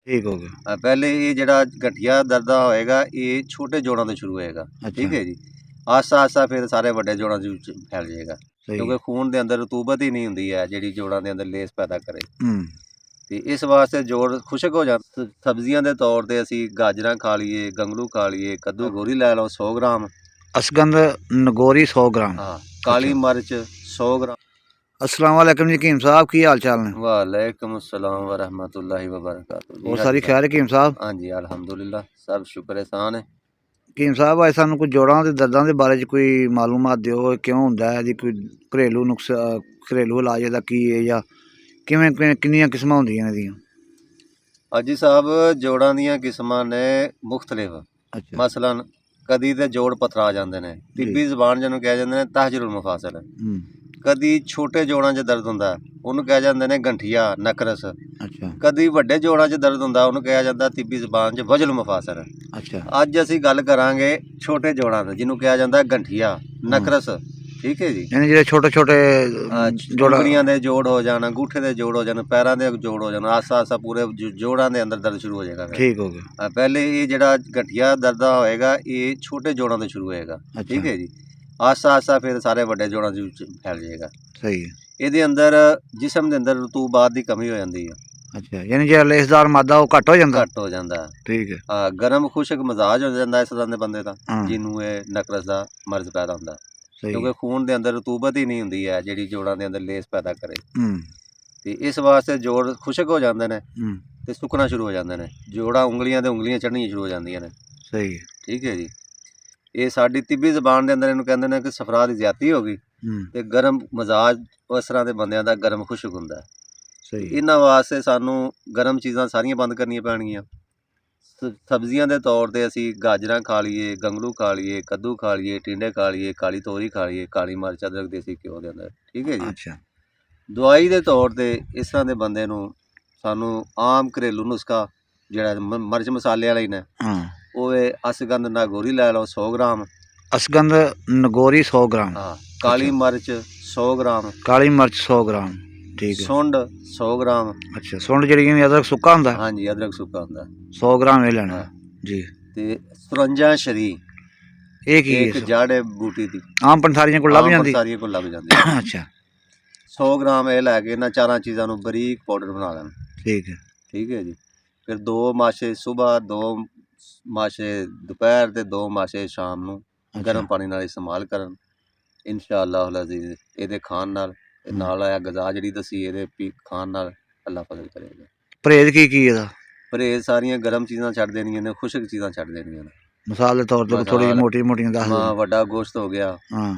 ठीक हो गया। पहले ये जड़ा गठिया दर्द होएगा ये छोटे जोड़ों से शुरू होएगा। ठीक है जी। आस्ता आस्ता फिर सारे बड़े जोड़ों च फैल जाएगा क्योंकि खून के अंदर रतूबत ही नहीं होंगी है जी जोड़ों के अंदर लेस पैदा करे। तो इस वास्ते जोड़ खुशक हो जाते। सब्जियां के तौर पर असी गाजर खा लीए, गंगलू खा लीए, कद्दू गोरी लै लो 100 ग्राम, असगंध नगोरी 100 ग्राम, हाँ काली मिर्च 100 ग्राम। अस्सलाम वालेकुम जी हकीम साहब, की हाल चाल ने? वालेकुम अस्सलाम व रहमतुल्लाहि व बरकातुहू। और सारी खैर हकीम साहब? हाँ जी अल्हम्दुलिल्लाह सब शुक्र एहसान है। हकीम साहब अज सानू कोई जोड़ों के दर्दों के बारे कोई मालूमात दिओ, क्यों होंदा है जी, कोई घरेलू नुक्सा घरेलू इलाज इहदा की है या किवें किन्नियां किस्मां होंदियां इहदियां? अजी साहब जोड़ां दियां किस्मां ने मुख्तलिफ। मसलन कदी ते जोड़ पथरा जांदे ने, तिब्बी जबान जिन्होंने कह जांदे ने तहजुरुल मुफासिल। कदी छोटे जोड़ां च दर्द हुंदा उन्होंने कहा जांदे ने गंठिया नकरस। कदी वड्डे जोड़ां च दर्द हुंदा उन्होंने कहा जांदा तिब्बी जबान च वजल मुफासिल। अज असीं गल करांगे छोटे जोड़ां दी जिन्होंने कहा जांदा गंठिया नकरस। ठीक है जी, यानी जो छोटे छोटे उंगलियां दे जोड़ हो जान, अंगूठे दे जोड़ हो जान, पैरां दे जोड़ हो जान, आस्ता आस्ता पूरे जोड़ां दे अंदर दर्द शुरू हो जाएगा। ठीक हो गया। पहले ये जड़ा गठिया दर्द होएगा ये छोटे जोड़ों से शुरू होएगा। ठीक है जी। आस्ता आस्ता फिर सारे बड़े जोड़ों च फैल जाएगा। सही है। ਇਹਦੇ ਅੰਦਰ जिसम ਦੇ ਅੰਦਰ ਰਤੂਬਾਤ ਦੀ ਕਮੀ ਹੋ ਜਾਂਦੀ ਹੈ। ਅੱਛਾ, ਯਾਨੀ ਜੇ ਲੇਸਦਾਰ ਮਾਦਾ ਉਹ ਘੱਟ ਹੋ ਜਾਂਦਾ। ਠੀਕ ਹੈ। ਗਰਮ ਖੁਸ਼ਕ ਮਜ਼ਾਜ ਹੋ ਜਾਂਦਾ ਇਸ ਤਰ੍ਹਾਂ ਦੇ ਬੰਦੇ ਦਾ ਜਿਹਨੂੰ ਇਹ ਨਕਰਸ ਦਾ ਮਰਜ਼ ਪੈਦਾ ਹੁੰਦਾ ਕਿਉਂਕਿ ਖੂਨ ਦੇ ਅੰਦਰ ਰਤੂਬਤ ਹੀ ਨਹੀਂ ਹੁੰਦੀ ਹੈ ਜਿਹੜੀ ਜੋੜਾਂ ਦੇ ਅੰਦਰ ਲੇਸ ਪੈਦਾ ਕਰੇ। ਤੇ ਇਸ ਵਾਸਤੇ ਜੋੜ ਖੁਸ਼ਕ ਹੋ ਜਾਂਦੇ ਨੇ ਤੇ ਸੁੱਕਣਾ ਸ਼ੁਰੂ ਹੋ ਜਾਂਦੇ ਨੇ, ਜੋੜਾਂ ਉਂਗਲੀਆਂ ਚੜ੍ਹਨੀਆਂ ਸ਼ੁਰੂ ਹੋ ਜਾਂਦੀਆਂ ਨੇ। ਸਹੀ ਹੈ। ਠੀਕ ਹੈ ਜੀ। ਇਹ ਸਾਡੀ ਤਿੱਬੀ ਜ਼ਬਾਨ ਦੇ ਅੰਦਰ ਇਹਨੂੰ ਕਹਿੰਦੇ ਨੇ ਕਿ ਸਫਰਾ ਦੀ ਜ਼ਿਆਦਤੀ ਹੋ ਗਈ ਤੇ ਗਰਮ ਮਜ਼ਾਜ ਉਸ ਤਰ੍ਹਾਂ ਦੇ ਬੰਦਿਆਂ ਦਾ ਗਰਮ ਖੁਸ਼ਕ ਹੁੰਦਾ। ਸਹੀ। ਇਹਨਾਂ ਵਾਸਤੇ ਸਾਨੂੰ ਗਰਮ ਚੀਜ਼ਾਂ ਸਾਰੀਆਂ ਬੰਦ ਕਰਨੀਆਂ ਪੈਣਗੀਆਂ। ਸਬਜ਼ੀਆਂ ਦੇ ਤੌਰ 'ਤੇ ਅਸੀਂ ਗਾਜਰਾਂ ਖਾ ਲਈਏ, ਗੰਗਲੂ ਖਾ ਲਈਏ, ਕੱਦੂ ਖਾ ਲਈਏ, ਟਿੰਡੇ ਖਾ ਲਈਏ, ਕਾਲੀ ਤੋਰੀ ਖਾ ਲਈਏ, ਕਾਲੀ ਮਿਰਚ ਅਦਰਕ ਦੇਸੀ ਘਿਓ ਦੇ ਅੰਦਰ। ਠੀਕ ਹੈ ਜੀ। ਅੱਛਾ। ਦਵਾਈ ਦੇ ਤੌਰ 'ਤੇ ਇਸ ਤਰ੍ਹਾਂ ਦੇ ਬੰਦੇ ਨੂੰ ਸਾਨੂੰ ਆਮ ਘਰੇਲੂ ਨੁਸਖਾ ਜਿਹੜਾ ਮਿਰਚ ਮਸਾਲੇ ਵਾਲਾ ਹੀ ਨੇ ਉਹ ਅਸਗੰਧ ਨਾਗੋਰੀ ਲੈ ਲਓ 100 ग्राम, असगंध नगोरी 100 ग्राम, हाँ काली मिर्च 100 ग्राम, काली मिर्च 100 ग्राम, ठीक है, सुंड 100 ग्राम। अच्छा, सुंड जी अदरक सुक्का हुंदा? हाँ जी अदरक सुक्का हुंदा 100 ग्राम ये लेना जी। ते सरंजा शरी एक जड़ है बूटी दी, आम पंसारियां को लभ जांदी? पंसारियां को लभ जांदी। अच्छा, 100 ग्राम ये लैके इन्हां चारां चीज़ां नूं बरीक पाउडर बना लैण। ठीक है। ठीक है जी। फिर 2 माशे सुबह, 2 माशे दोपहर ते 2 माशे शाम नूं गर्म पानी नाल इस्तेमाल करन। इंशाअल्लाह अज़ीज़ इहदे खाण नाल आया गज़ा जिहड़ी दसी इहदे खाण नाल अल्लाह फजल करेगा। परहेज की इहदा? परहेज सारियां गर्म चीज़ां छड्ड देनियां ने, खुश्क चीज़ां छड्ड देनियां ने। मिसाल दे तौर ते थोड़ी मोटी मोटियां दस। हाँ, वड्डा गोश्त हो गया, हाँ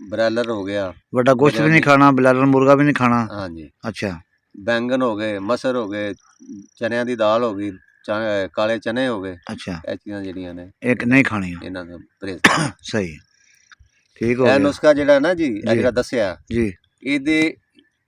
ब्रैलर हो गया, वड्डा गोश्त भी नहीं खाना, ब्रैलर मुर्गा भी नहीं खाना। हाँ जी। अच्छा, बैंगन हो गए, मसर हो गए, चनियां दी दाल हो गई, काले चने हो गए। अच्छा, ਇਹ ਚੀਜ਼ਾਂ ਜਿਹੜੀਆਂ ਨੇ ਇੱਕ ਨਹੀਂ ਖਾਣੀਆਂ, ਇਹਨਾਂ ਦਾ ਪਰਹੇਜ਼। ਸਹੀ, ਠੀਕ ਹੋ ਗਿਆ। ਇਹ ਨੁਸਖਾ ਜਿਹੜਾ ਨਾ ਜੀ ਇਹ ਜਿਹੜਾ ਦੱਸਿਆ ਜੀ ਇਹਦੇ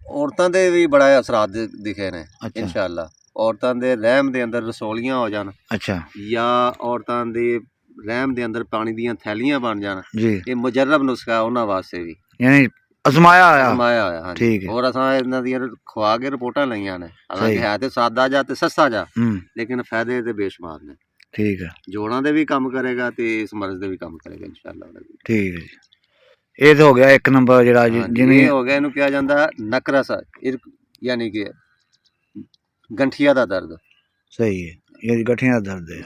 ਔਰਤਾਂ ਦੇ ਵੀ ਬੜਾ ਅਸਰਾਤ ਦਿਖੇ ਨੇ। ਇਨਸ਼ਾਅੱਲਾ ਔਰਤਾਂ ਦੇ ਰਹਿਮ ਦੇ ਅੰਦਰ ਰਸੌਲੀਆਂ ਹੋ ਜਾਣ, ਅੱਛਾ, ਜਾਂ ਔਰਤਾਂ ਦੇ ਰਹਿਮ ਦੇ ਅੰਦਰ ਪਾਣੀ ਦੀਆਂ ਥੈਲੀਆਂ ਬਣ ਜਾਣ ਜੀ, ਇਹ ਮੁਜਰਬ ਨੁਸਖਾ ਉਹਨਾਂ ਵਾਸਤੇ ਵੀ, ਯਾਨੀ ਅਜ਼ਮਾਇਆ ਹੋਇਆ। ਠੀਕ ਹੈ। और असां इन्हां दी खवा के रिपोर्टां लईयां ने, हालांकि है तो सादा जा ते सस्ता जा लेकिन फायदे ते बेशुमार ने। ठीक है। जोड़ां दे भी काम करेगा ते इस मर्ज दे भी काम करेगा इंशाअल्लाह। ठीक है जी। ये तो हो गया एक नंबर जिहड़ा जिवें हो गया, इहनूं कहा जांदा नकरस यानी कि गंठिया दा दर्द। सही है, ये गठिया दा दर्द है।